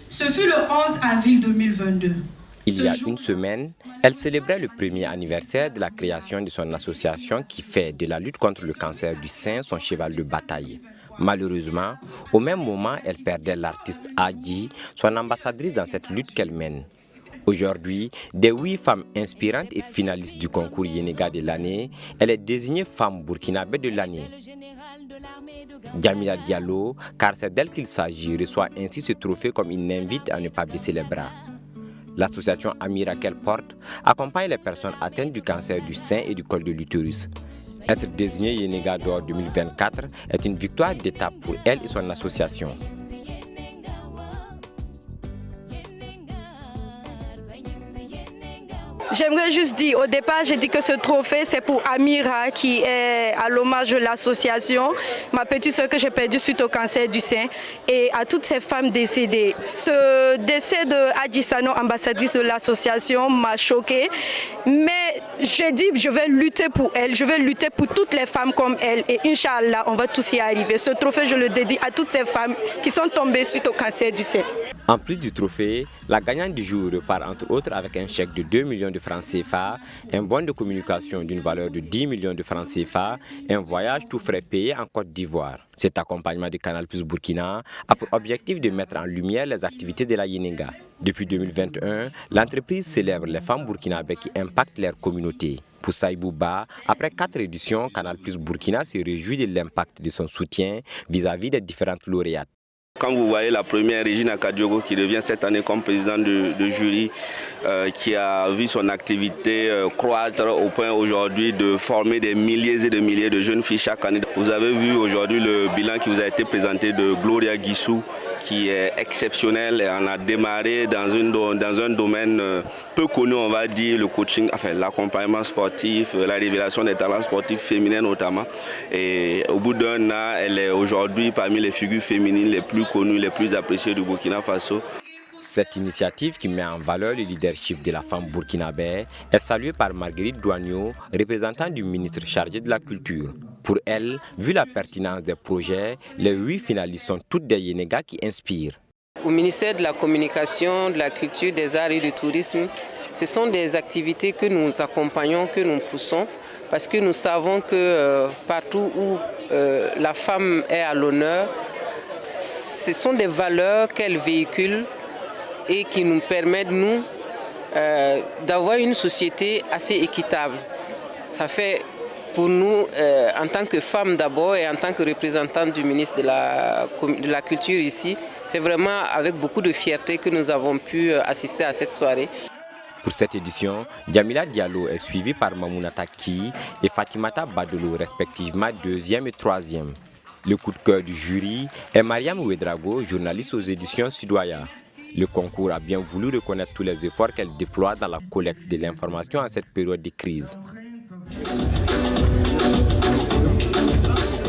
Ce fut le 11 avril 2022. Il y a une semaine, elle célébrait le premier anniversaire de la création de son association qui fait de la lutte contre le cancer du sein son cheval de bataille. Malheureusement, au même moment, elle perdait l'artiste Adji, son ambassadrice dans cette lutte qu'elle mène. Aujourd'hui, des 8 femmes inspirantes et finalistes du concours Yenega de l'année, elle est désignée femme burkinabé de l'année. Djamila Diallo, car c'est d'elle qu'il s'agit, reçoit ainsi ce trophée comme une invite à ne pas baisser les bras. L'association Amira qu'elle porte accompagne les personnes atteintes du cancer du sein et du col de l'utérus. Être désignée Yenega d'or 2024 est une victoire d'étape pour elle et son association. J'aimerais juste dire, au départ, j'ai dit que ce trophée, c'est pour Amira, qui est à l'hommage de l'association, ma petite soeur que j'ai perdue suite au cancer du sein, et à toutes ces femmes décédées. Ce décès de Adji Sano, ambassadrice de l'association, m'a choquée, mais j'ai dit, je vais lutter pour elle, je vais lutter pour toutes les femmes comme elle, et Inch'Allah, on va tous y arriver. Ce trophée, je le dédie à toutes ces femmes qui sont tombées suite au cancer du sein. En plus du trophée, la gagnante du jour repart entre autres avec un chèque de 2 millions de francs CFA, un bon de communication d'une valeur de 10 millions de francs CFA et un voyage tout frais payé en Côte d'Ivoire. Cet accompagnement de Canal+ Burkina a pour objectif de mettre en lumière les activités de la Yenega. Depuis 2021, l'entreprise célèbre les femmes burkinabées qui impactent leur communauté. Pour Saïbou Ba, après 4 éditions, Canal+ Burkina se réjouit de l'impact de son soutien vis-à-vis des différentes lauréates. Quand vous voyez la première, Regina Kadiogo, qui revient cette année comme présidente de jury, qui a vu son activité croître au point aujourd'hui de former des milliers et des milliers de jeunes filles chaque année. Vous avez vu aujourd'hui le bilan qui vous a été présenté de Gloria Guissou, qui est exceptionnel. Et on a démarré dans un domaine peu connu, on va dire, le coaching, enfin l'accompagnement sportif, la révélation des talents sportifs féminins notamment. Et au bout d'un an, elle est aujourd'hui parmi les figures féminines les plus connues, les plus appréciées du Burkina Faso. Cette initiative qui met en valeur le leadership de la femme burkinabé est saluée par Marguerite Douagneau, représentante du ministre chargé de la Culture. Pour elle, vu la pertinence des projets, les 8 finalistes sont toutes des Yenegas qui inspirent. Au ministère de la Communication, de la Culture, des Arts et du Tourisme, ce sont des activités que nous accompagnons, que nous poussons, parce que nous savons que partout où la femme est à l'honneur, ce sont des valeurs qu'elle véhicule et qui nous permettent, nous, d'avoir une société assez équitable. Ça fait pour nous, en tant que femmes d'abord et en tant que représentante du ministre de la Culture ici, c'est vraiment avec beaucoup de fierté que nous avons pu assister à cette soirée. Pour cette édition, Djamila Diallo est suivie par Mamounata Ki et Fatimata Badolo, respectivement 2e et 3e. Le coup de cœur du jury est Mariam Ouedrago, journaliste aux éditions Sudoya. Le concours a bien voulu reconnaître tous les efforts qu'elle déploie dans la collecte de l'information en cette période de crise.